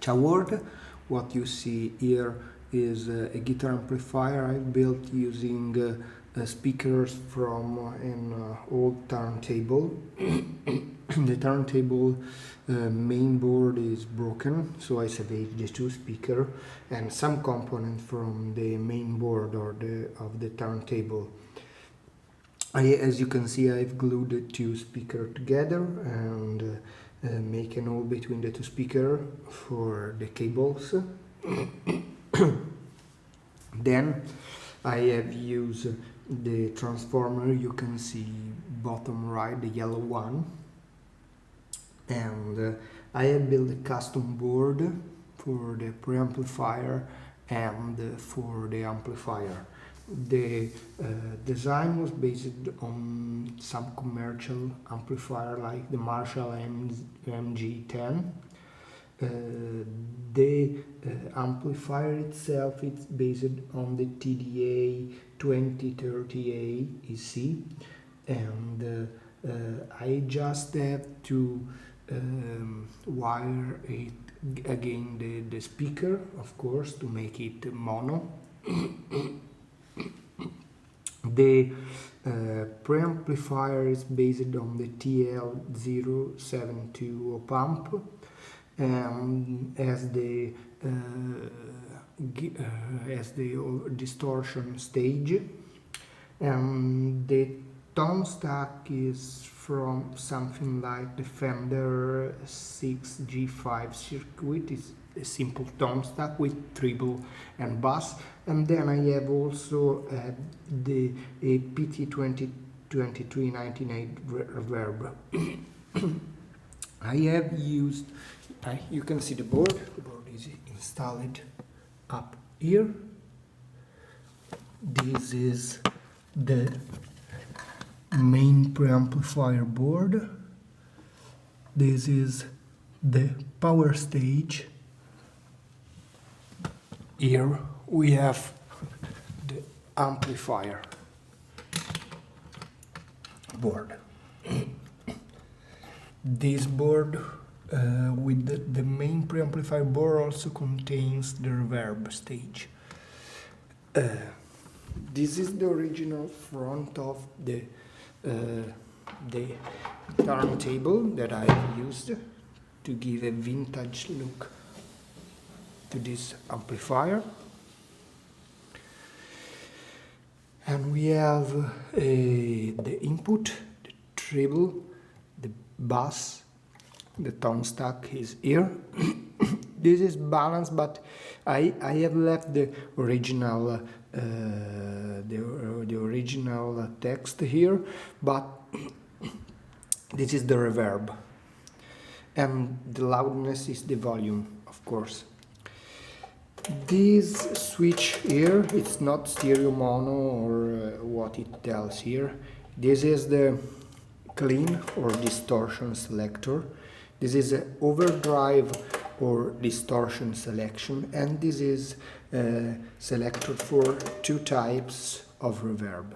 Award. What you see here is a guitar amplifier I built using speakers from an old turntable. The turntable main board is broken, so I salvaged the two speakers and some components from the main board of the turntable. As you can see, I've glued the two speakers together and make an hole between the two speakers for the cables. Then I have used the transformer, you can see bottom right, the yellow one, and I have built a custom board for the preamplifier and for the amplifier. The design was based on some commercial amplifier like the Marshall MG10. The amplifier itself is based on the TDA 2030A EC, and I just have to wire it again the speaker, of course, to make it mono. The preamplifier is based on the TL072 op-amp and has the distortion stage, and the tone stack is from something like the Fender 6G5 circuit. It's a simple tone stack with treble and bass, and then I have also the PT2023 19.8 reverb. I have used You can see the board. The board is installed up here. This is the main preamplifier board. This is the power stage. Here we have the amplifier board. This board with the main preamplifier board also contains the reverb stage. This is the original front of the turntable that I used to give a vintage look to this amplifier. And we have the input, the treble, the bass, the tone stack is here. This is balanced, but I have left the original text here, but this is the reverb, and the loudness is the volume, of course. This switch here, it's not stereo mono or what it tells here. This is the clean or distortion selector. This is an overdrive or distortion selection, and this is selected for two types of reverb.